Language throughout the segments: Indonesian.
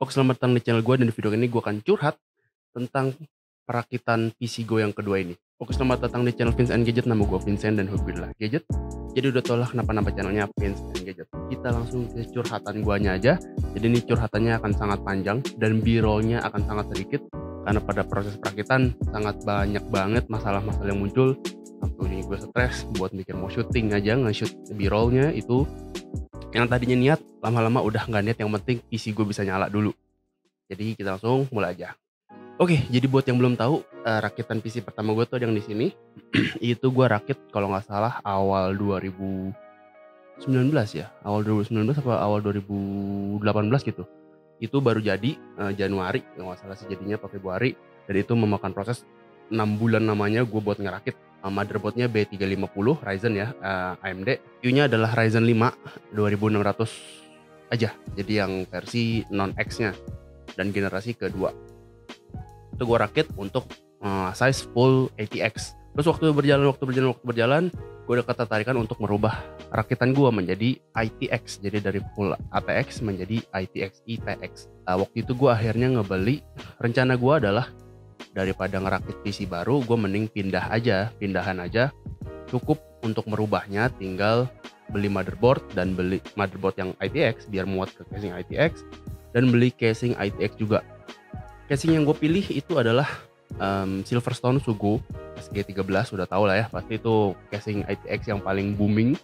Oke, selamat datang di channel gue dan di video ini gue akan curhat tentang perakitan PC gue yang kedua ini. Oke, selamat datang di channel Vince and Gadget. Nama gue Vincent dan hobi adalah gadget. Jadi udah tau lah kenapa nama channelnya Vince and Gadget. Kita langsung ke curhatan guanya aja. Jadi ini curhatannya akan sangat panjang dan b-rollnya akan sangat sedikit karena pada proses perakitan sangat banyak banget masalah-masalah yang muncul. Sampai gue stres buat mikir mau syuting aja, nge-shoot b-rollnya itu yang tadinya niat lama-lama udah nggak niat, yang penting PC gue bisa nyala dulu. Jadi kita langsung mulai aja. Oke, jadi buat yang belum tahu, rakitan PC pertama gue tuh ada yang di sini. Itu gue rakit kalau nggak salah awal 2019 ya, awal 2019 apa awal 2018 gitu. Itu baru jadi Januari, kalau nggak salah sih jadinya pas Februari. Dan itu memakan proses 6 bulan namanya gue buat ngerakit. Motherboardnya B350 Ryzen ya, AMD. CPU-nya adalah Ryzen 5 2600 aja, jadi yang versi non X-nya dan generasi kedua. Itu gue rakit untuk size full ATX. Terus waktu berjalan, gue udah ketertarikan untuk merubah rakitan gue menjadi ITX. Jadi dari full ATX menjadi ITX ITX. Waktu itu gue akhirnya ngebeli, rencana gue adalah daripada ngerakit PC baru, gue mending pindahan aja. Cukup untuk merubahnya, tinggal beli motherboard dan beli motherboard yang ITX biar muat ke casing ITX, dan beli casing ITX juga. Casing yang gue pilih itu adalah Silverstone Sugo SG13, udah tau lah ya, pasti itu casing ITX yang paling booming,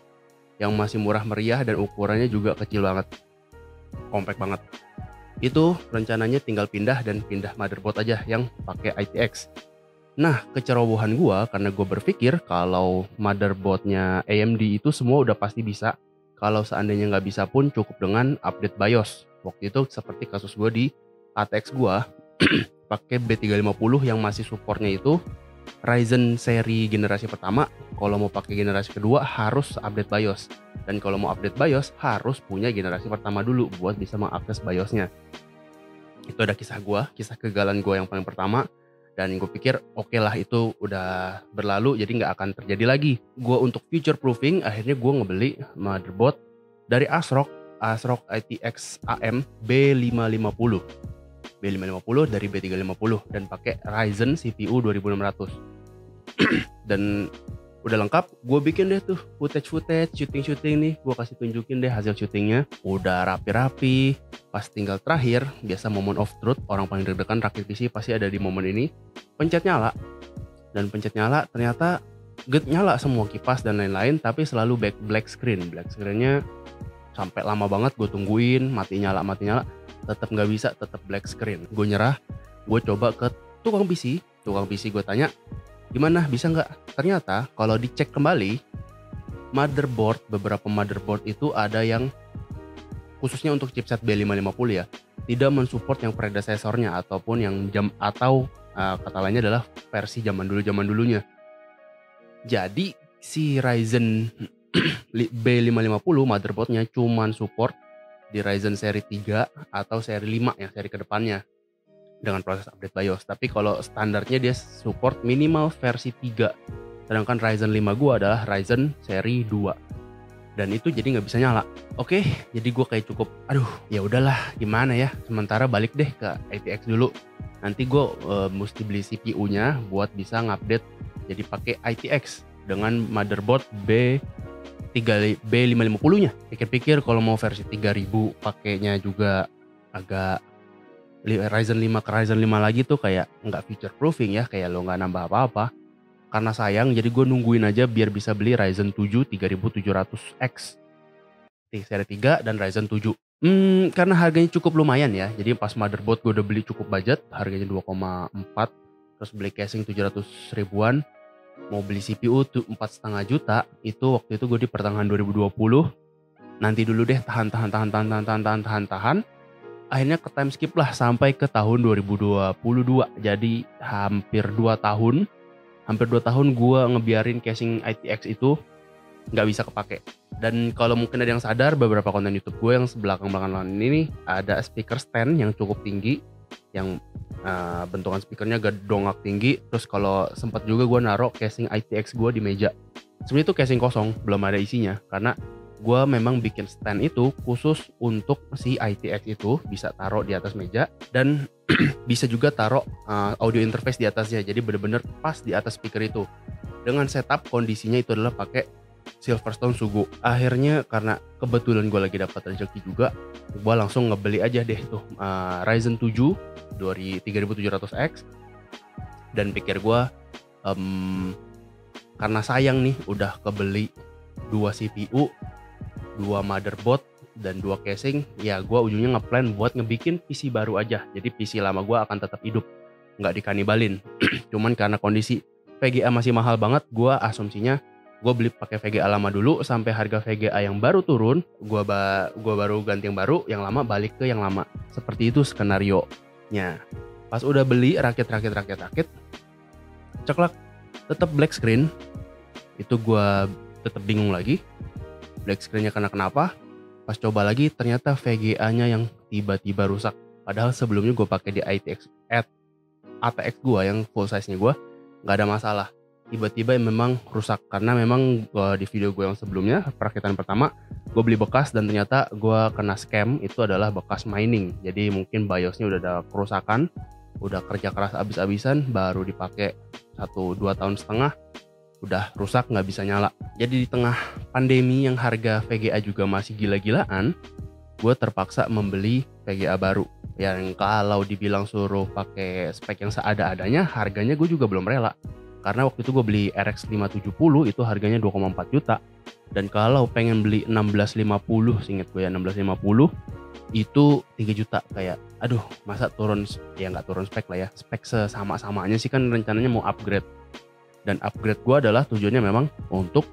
yang masih murah meriah dan ukurannya juga kecil banget, compact banget. Itu rencananya tinggal pindah motherboard aja yang pakai ITX. Nah, kecerobohan gua karena gue berpikir kalau motherboardnya AMD itu semua udah pasti bisa. Kalau seandainya nggak bisa pun cukup dengan update BIOS. Waktu itu seperti kasus gue di ATX gua pakai B350 yang masih supportnya itu Ryzen seri generasi pertama. Kalau mau pakai generasi kedua harus update BIOS. Dan kalau mau update BIOS harus punya generasi pertama dulu buat bisa mengakses BIOSnya. Itu ada kisah kegagalan gue yang paling pertama. Dan gue pikir oke lah, itu udah berlalu, jadi nggak akan terjadi lagi. Gue untuk future proofing akhirnya gue ngebeli motherboard dari ASRock ITX AM B550 dari B350 dan pakai Ryzen CPU 2600. Dan udah lengkap, gue bikin deh tuh footage syuting nih, gue kasih tunjukin deh hasil syutingnya, udah rapi-rapi. Pas tinggal terakhir, biasa moment of truth, orang paling deg-degan rakit PC pasti ada di momen ini. Pencet nyala ternyata nyala semua kipas dan lain-lain, tapi selalu black screennya sampai lama banget gue tungguin, mati nyala, tetap nggak bisa, tetap black screen. Gue nyerah, gue coba ke tukang PC gue tanya, gimana bisa nggak? Ternyata kalau dicek kembali beberapa motherboard itu ada yang khususnya untuk chipset B550 ya, tidak mensupport yang predecessornya ataupun yang kata lainnya adalah versi zaman dulunya. Jadi si Ryzen B550 motherboardnya cuman support di Ryzen seri 3 atau seri 5 yang seri kedepannya dengan proses update BIOS. Tapi kalau standarnya dia support minimal versi 3. Sedangkan Ryzen 5 gue adalah Ryzen seri 2. Dan itu jadi nggak bisa nyala. Oke, jadi gue kayak cukup, ya udahlah, gimana ya? Sementara balik deh ke ITX dulu. Nanti gue mesti beli CPU-nya buat bisa ngupdate jadi pakai ITX dengan motherboard B550-nya. Pikir-pikir kalau mau versi 3000 pakainya juga agak Ryzen 5 ke Ryzen 5 lagi tuh kayak nggak future proofing ya, kayak lo nggak nambah apa-apa. Karena sayang, jadi gue nungguin aja biar bisa beli Ryzen 7 3700X seri 3 dan Ryzen 7. Karena harganya cukup lumayan ya, jadi pas motherboard gue udah beli cukup budget, harganya 2,4, terus beli casing 700 ribuan, mau beli CPU tuh 4,5 juta. Itu waktu itu gue di pertengahan 2020. Nanti dulu deh, tahan. Akhirnya ke time skip lah sampai ke tahun 2022. Jadi hampir 2 tahun gue ngebiarin casing ITX itu nggak bisa kepake. Dan kalau mungkin ada yang sadar, beberapa konten YouTube gue yang belakang-belakangan ini ada speaker stand yang cukup tinggi, yang bentukan speakernya agak dongak tinggi. Terus kalau sempat juga gue naruh casing ITX gue di meja. Sebenarnya itu casing kosong, belum ada isinya, karena gue memang bikin stand itu khusus untuk si ITX itu, bisa taruh di atas meja dan bisa juga taruh audio interface di atasnya, jadi bener-bener pas di atas speaker itu. Dengan setup kondisinya itu adalah pakai Silverstone Sugo. Akhirnya karena kebetulan gue lagi dapat rezeki juga, gue langsung ngebeli aja deh tuh Ryzen 7 3700X, dan pikir gue karena sayang nih udah kebeli 2 CPU, 2 motherboard, dan 2 casing, ya gue ujungnya ngeplan buat ngebikin PC baru aja. Jadi PC lama gue akan tetap hidup, nggak dikanibalin. Cuman karena kondisi VGA masih mahal banget, gue asumsinya gue beli pakai VGA lama dulu sampai harga VGA yang baru turun, gue baru ganti yang baru, yang lama balik ke yang lama. Seperti itu skenario nya. Pas udah beli rakit, ceklak, tetap black screen. Itu gue tetap bingung lagi, black screennya kenapa. Pas coba lagi ternyata VGA-nya yang tiba-tiba rusak. Padahal sebelumnya gue pakai di ATX gue yang full size-nya gue nggak ada masalah. Tiba-tiba memang rusak karena memang di video gue yang sebelumnya, perakitan pertama, gue beli bekas dan ternyata gue kena scam. Itu adalah bekas mining. Jadi mungkin BIOS-nya udah ada kerusakan, udah kerja keras abis-abisan, baru dipakai 1-2 tahun setengah, udah rusak, nggak bisa nyala. Jadi di tengah pandemi yang harga VGA juga masih gila-gilaan, gue terpaksa membeli VGA baru. Yang kalau dibilang suruh pakai spek yang seada-adanya, harganya gue juga belum rela. Karena waktu itu gue beli RX 570 itu harganya 2,4 juta. Dan kalau pengen beli 1650, seinget gue ya 1650, itu 3 juta. Kayak aduh, masa turun, ya nggak turun spek lah ya, spek sesama-samanya sih, kan rencananya mau upgrade. Dan upgrade gue adalah tujuannya memang untuk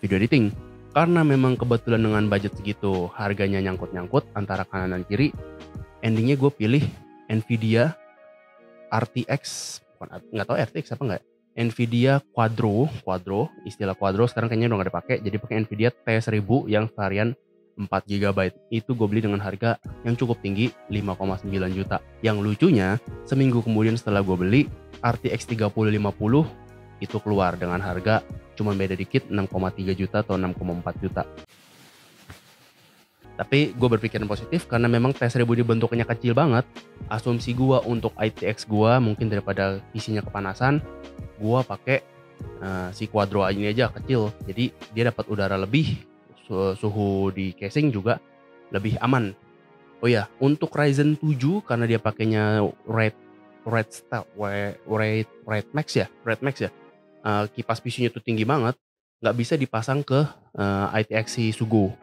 video editing. Karena memang kebetulan dengan budget segitu, harganya nyangkut-nyangkut antara kanan dan kiri, endingnya gue pilih Nvidia RTX, nggak tahu RTX apa nggak, Nvidia Quadro, istilah Quadro sekarang kayaknya udah nggak dipakai, jadi pakai Nvidia T1000 yang varian 4 GB. Itu gue beli dengan harga yang cukup tinggi, 5,9 juta. Yang lucunya, seminggu kemudian setelah gue beli, RTX 3050 itu keluar dengan harga cuma beda dikit, 6,3 juta atau 6,4 juta. Tapi gue berpikiran positif karena memang T1000 ini bentuknya kecil banget. Asumsi gue untuk ITX gue mungkin daripada PC-nya kepanasan, gue pakai si Quadro ini aja kecil. Jadi dia dapat udara lebih, suhu di casing juga lebih aman. Oh ya, untuk Ryzen 7 karena dia pakainya Red Max ya. Kipas PC-nya tuh tinggi banget, nggak bisa dipasang ke ITX si Sugo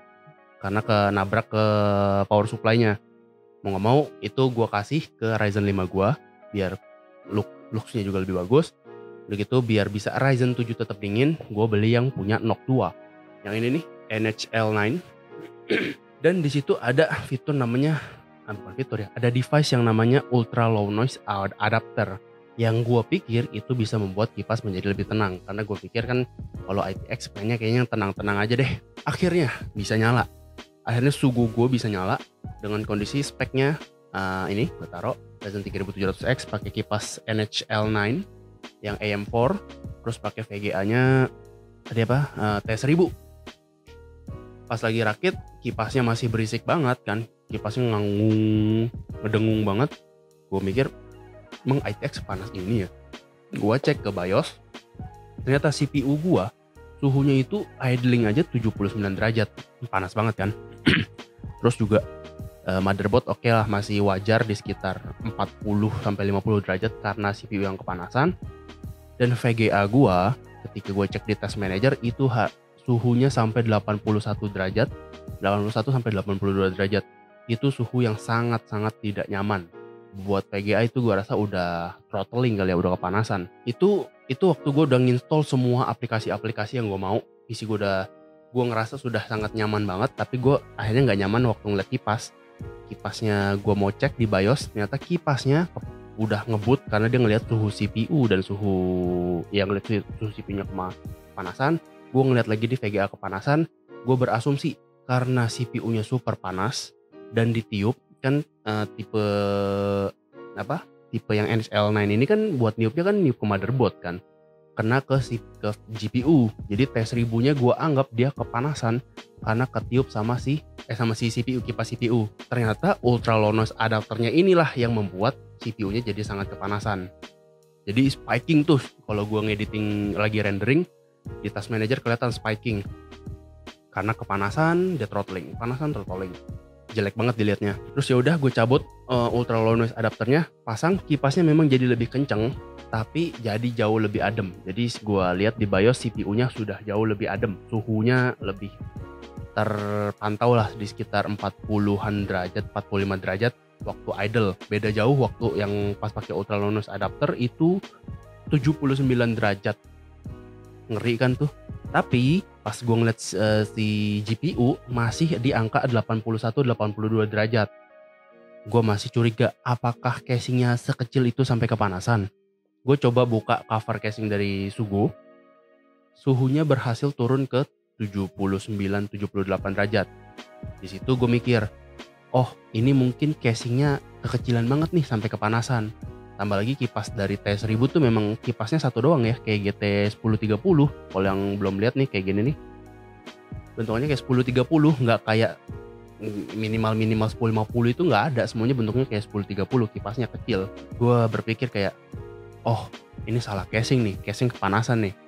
karena nabrak ke power supply-nya. Mau nggak mau itu gue kasih ke Ryzen 5 gue biar looks-nya juga lebih bagus. Begitu biar bisa Ryzen 7 tetap dingin, gue beli yang punya NOC 2. Yang ini nih NHL9. Dan di situ ada fitur namanya, bukan fitur ya, ada device yang namanya Ultra Low Noise Adapter. Yang gue pikir itu bisa membuat kipas menjadi lebih tenang. Karena gue pikir kan kalau ITX kayaknya tenang-tenang aja deh. Akhirnya bisa nyala. Akhirnya Sugo gue bisa nyala dengan kondisi speknya ini gue taruh Ryzen 3700X pakai kipas NHL9 yang AM4, terus pakai VGA-nya tadi apa T1000. Pas lagi rakit kipasnya masih berisik banget kan, kipasnya ngedengung banget. Gue mikir emang ITX panas ini ya. Gue cek ke BIOS, ternyata CPU gue suhunya itu idling aja 79 derajat, panas banget kan. Terus juga motherboard oke lah, masih wajar di sekitar 40-50 derajat karena CPU yang kepanasan. Dan VGA gua ketika gue cek di test manager itu suhunya sampai 81 derajat, 81 sampai 82 derajat. Itu suhu yang sangat-sangat tidak nyaman. Buat VGA itu gue rasa udah throttling kali ya, udah kepanasan. Itu waktu gue udah nginstall semua aplikasi-aplikasi yang gue mau. PC gue ngerasa sudah sangat nyaman banget, tapi gue akhirnya nggak nyaman waktu ngeliat kipasnya. Gue mau cek di BIOS, ternyata kipasnya udah ngebut karena dia ngeliat suhu CPU dan suhu CPU-nya kepanasan. Gue ngeliat lagi di VGA kepanasan, gue berasumsi karena CPU-nya super panas dan ditiup kan, tipe yang NHL9 ini kan buat niupnya kan niup ke motherboard kan. kena ke GPU. Jadi T1000-nya gue anggap dia kepanasan karena ketiup sama si CPU, kipas CPU. Ternyata ultra low noise adapternya inilah yang membuat CPU-nya jadi sangat kepanasan. Jadi spiking tuh kalau gue ngediting lagi rendering di Task Manager kelihatan spiking karena kepanasan, dia throttling, jelek banget dilihatnya. Terus ya udah gue cabut ultra low noise adapternya, pasang kipasnya memang jadi lebih kenceng, tapi jadi jauh lebih adem. Jadi gue lihat di BIOS CPU-nya sudah jauh lebih adem, suhunya lebih terpantau lah di sekitar 40-an derajat, 45 derajat waktu idle. Beda jauh waktu yang pas pakai ultra low noise adapter itu 79 derajat. Ngeri kan tuh. Tapi pas gue ngeliat si GPU masih di angka 81-82 derajat. Gue masih curiga apakah casingnya sekecil itu sampai kepanasan. Gue coba buka cover casing dari Sugo. Suhunya berhasil turun ke 79-78 derajat. Di situ gue mikir, oh ini mungkin casingnya kekecilan banget nih sampai kepanasan. Tambah lagi kipas dari T1000 tuh memang kipasnya satu doang ya, kayak GT1030. Kalau yang belum lihat nih kayak gini nih, bentuknya kayak 1030, nggak kayak minimal 1050 itu nggak ada, semuanya bentuknya kayak 1030, kipasnya kecil. Gue berpikir kayak, oh ini salah casing nih, casing kepanasan nih.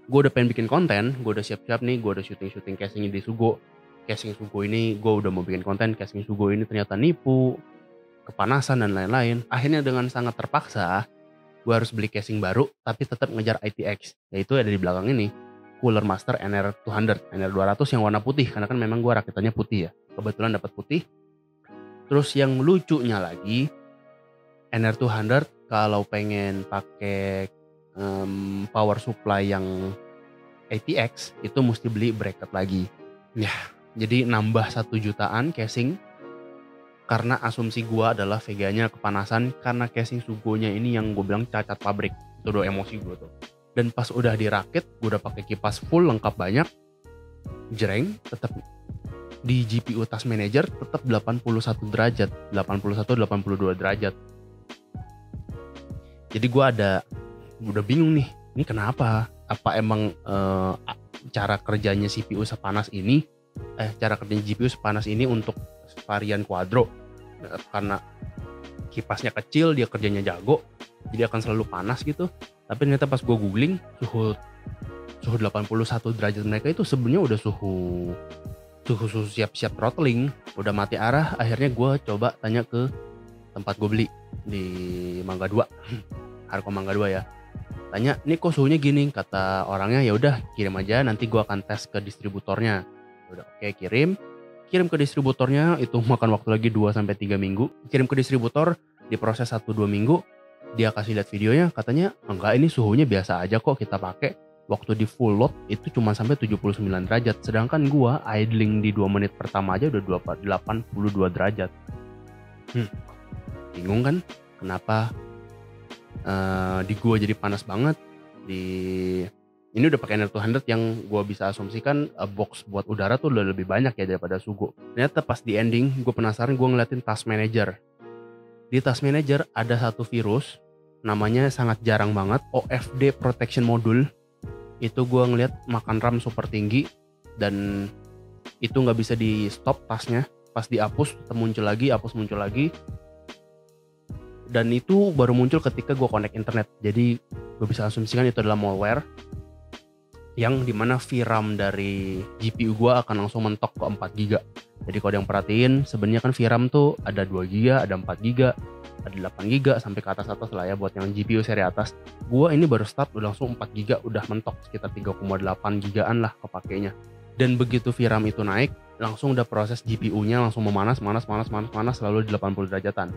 Gue udah pengen bikin konten, gue udah siap-siap nih, gue udah syuting casingnya di Sugo. Casing Sugo ini gue udah mau bikin konten, casing Sugo ini ternyata nipu, kepanasan dan lain-lain. Akhirnya dengan sangat terpaksa gue harus beli casing baru tapi tetap ngejar ITX, yaitu ada di belakang ini, Cooler Master NR200 yang warna putih, karena kan memang gue rakitannya putih ya, kebetulan dapat putih. Terus yang lucunya lagi, NR200 kalau pengen pakai power supply yang ATX itu mesti beli bracket lagi ya. Jadi nambah 1 jutaan casing. Karena asumsi gue adalah Vega-nya kepanasan karena casing Sugo-nya ini yang gue bilang cacat pabrik. Itu udah emosi gue tuh. Dan pas udah dirakit, gue udah pakai kipas full lengkap banyak, jreng, tetap di GPU Task Manager tetap 81 derajat, 81-82 derajat. Jadi gue udah bingung nih, ini kenapa? Apa emang cara kerjanya CPU sepanas ini, cara kerjanya GPU sepanas ini untuk varian Quadro, karena kipasnya kecil dia kerjanya jago jadi akan selalu panas gitu. Tapi ternyata pas gue googling, suhu 81 derajat mereka itu sebenarnya udah suhu siap-siap throttling, udah mati arah. Akhirnya gue coba tanya ke tempat gue beli di Mangga 2 Harko Mangga 2 ya, tanya nih kok suhunya gini, kata orangnya ya udah kirim aja, nanti gue akan tes ke distributornya. Udah oke, kirim ke distributornya, itu makan waktu lagi 2-3 minggu. Kirim ke distributor, diproses 1-2 minggu, dia kasih lihat videonya, katanya enggak, ini suhunya biasa aja kok kita pakai. Waktu di full load itu cuma sampai 79 derajat, sedangkan gua idling di 2 menit pertama aja udah 82 derajat. Bingung kan kenapa di gua jadi panas banget. Ini udah pakai NR200 yang gue bisa asumsikan box buat udara tuh udah lebih banyak ya daripada Sugo. Ternyata pas di ending gue penasaran, gue ngeliatin Task Manager. Di Task Manager ada satu virus, namanya sangat jarang banget, OFD Protection Module. Itu gue ngeliat makan RAM super tinggi dan itu gak bisa di stop tasnya. Pas dihapus muncul lagi, muncul lagi. Dan itu baru muncul ketika gue connect internet. Jadi gue bisa asumsikan itu adalah malware yang dimana VRAM dari GPU gue akan langsung mentok ke 4GB. Jadi kalau yang perhatiin, sebenarnya kan VRAM tuh ada 2GB, ada 4GB, ada 8GB sampai ke atas lah ya buat yang GPU seri atas. Gue ini baru start udah langsung 4GB, udah mentok sekitar 3,8GBan lah kepakainya. Dan begitu VRAM itu naik, langsung udah proses GPU-nya langsung memanas selalu di 80 derajatan.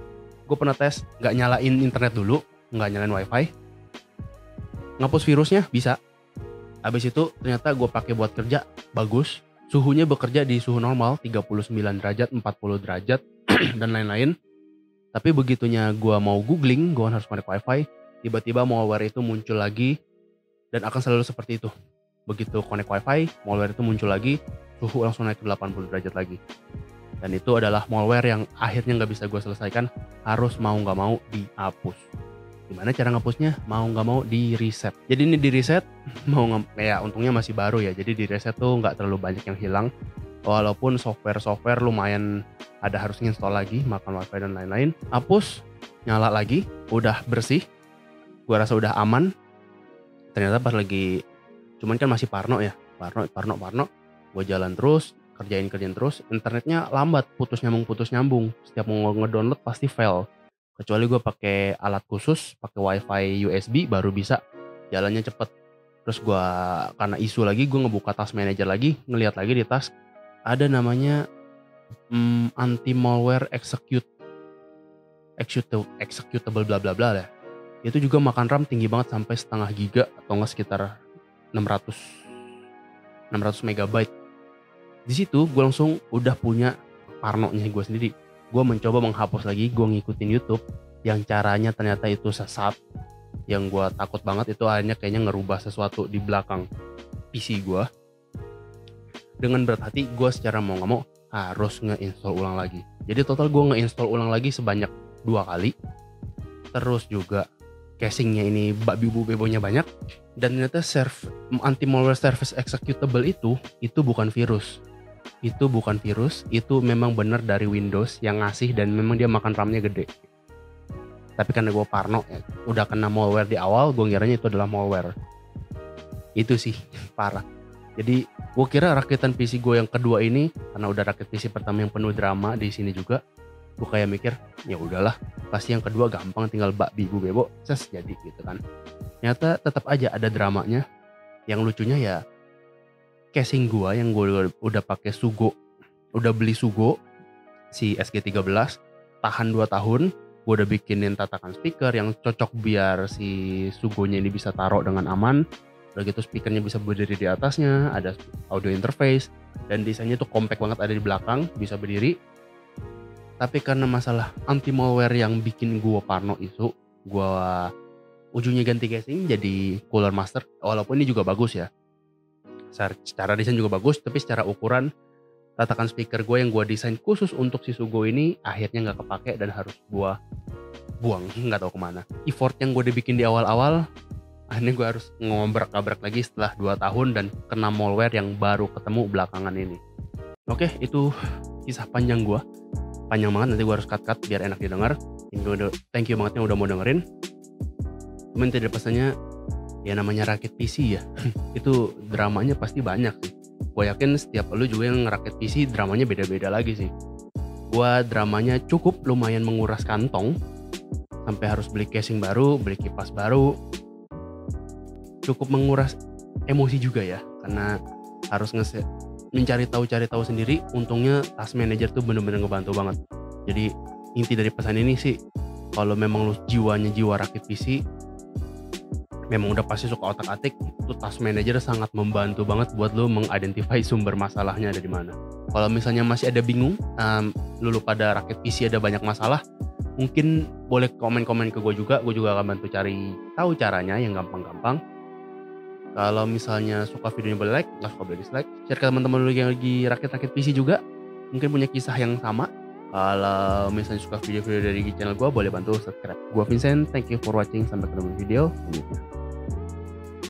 Gue pernah tes, nggak nyalain internet dulu, nggak nyalain wifi, ngapus virusnya bisa. Habis itu ternyata gue pakai buat kerja bagus, suhunya bekerja di suhu normal 39 derajat, 40 derajat dan lain-lain. Tapi begitunya gue mau googling, gue harus connect wifi, tiba-tiba malware itu muncul lagi dan akan selalu seperti itu. Begitu connect wifi, malware itu muncul lagi, suhu langsung naik ke 80 derajat lagi. Dan itu adalah malware yang akhirnya gak bisa gue selesaikan, harus mau gak mau dihapus. Gimana cara ngehapusnya? Mau nggak mau di reset. Jadi ini di reset, ya untungnya masih baru ya. Jadi di reset tuh nggak terlalu banyak yang hilang. Walaupun software lumayan ada harus install lagi, makan wifi dan lain-lain. Hapus, nyala lagi, udah bersih. Gua rasa udah aman. Ternyata pas lagi, cuman kan masih parno ya, parno. Gue jalan terus, kerjain terus, internetnya lambat, putus nyambung. Setiap mau ngedownload pasti fail. Kecuali gue pakai alat khusus, pakai wifi USB baru bisa, jalannya cepet. Terus gue karena isu lagi, gue ngebuka task manager lagi, ngeliat lagi di task ada namanya anti malware executable bla bla bla lah. Itu juga makan RAM tinggi banget sampai setengah giga atau enggak sekitar 600 megabyte. Di situ gue langsung udah punya parnonya gue sendiri. Gue mencoba menghapus lagi, gue ngikutin YouTube yang caranya ternyata itu sesat. Yang gue takut banget itu akhirnya kayaknya ngerubah sesuatu di belakang PC gue. Dengan berat hati gue secara mau gak mau harus nge-install ulang lagi. Jadi total gue nge-install ulang lagi sebanyak 2 kali. Terus juga casingnya ini babi bu bebonya banyak. Dan ternyata anti malware service executable itu bukan virus. Itu bukan virus, itu memang benar dari Windows yang ngasih dan memang dia makan RAM-nya gede. Tapi karena gue parno ya, udah kena malware di awal, gue ngiranya itu adalah malware. Itu sih parah. Jadi gue kira rakitan PC gue yang kedua ini, karena udah rakit PC pertama yang penuh drama di sini juga, gue kayak mikir ya udahlah, pasti yang kedua gampang, tinggal bakbi bu bebo jadi gitu kan. Ternyata tetap aja ada dramanya. Yang lucunya ya casing gue yang gue udah pakai Sugo, udah beli Sugo si SG13 tahan 2 tahun. Gue udah bikinin tatakan speaker yang cocok biar si Sugonya ini bisa taruh dengan aman. Udah gitu speakernya bisa berdiri di atasnya, ada audio interface, dan desainnya tuh compact banget, ada di belakang, bisa berdiri. Tapi karena masalah anti malware yang bikin gue parno itu, gue ujungnya ganti casing jadi Cooler Master. Walaupun ini juga bagus ya, secara desain juga bagus, tapi secara ukuran tatakan speaker gue yang gue desain khusus untuk si Sugo ini akhirnya nggak kepake dan harus gue buang, nggak tahu kemana. Effort yang gue dibikin di awal-awal, akhirnya gue harus ngobrak-abrak lagi setelah 2 tahun dan kena malware yang baru ketemu belakangan ini. Oke, itu kisah panjang gue. Panjang banget, nanti gue harus cut biar enak didengar. Thank you banget yang udah mau dengerin. Cuman tidak pesannya, ya namanya rakit PC ya, itu dramanya pasti banyak sih. Gue yakin setiap lu juga yang ngerakit PC dramanya beda-beda lagi sih. Gue dramanya cukup lumayan menguras kantong, sampai harus beli casing baru, beli kipas baru. Cukup menguras emosi juga ya, karena harus mencari tahu sendiri. Untungnya task manager tuh bener-bener ngebantu banget. Jadi inti dari pesan ini sih, kalau memang lu jiwanya jiwa rakit PC, memang udah pasti suka otak-atik, itu task manager sangat membantu banget buat lu mengidentify sumber masalahnya ada di mana. Kalau misalnya masih ada bingung, lu pada rakit PC ada banyak masalah, mungkin boleh komen-komen ke gue juga akan bantu cari tahu caranya yang gampang-gampang. Kalau misalnya suka videonya boleh like, nggak suka boleh dislike. Share ke teman-teman lu yang lagi rakit-rakit PC juga, mungkin punya kisah yang sama. Kalau misalnya suka video-video dari channel gue, boleh bantu subscribe. Gue Vincent, thank you for watching, sampai ketemu di video selanjutnya.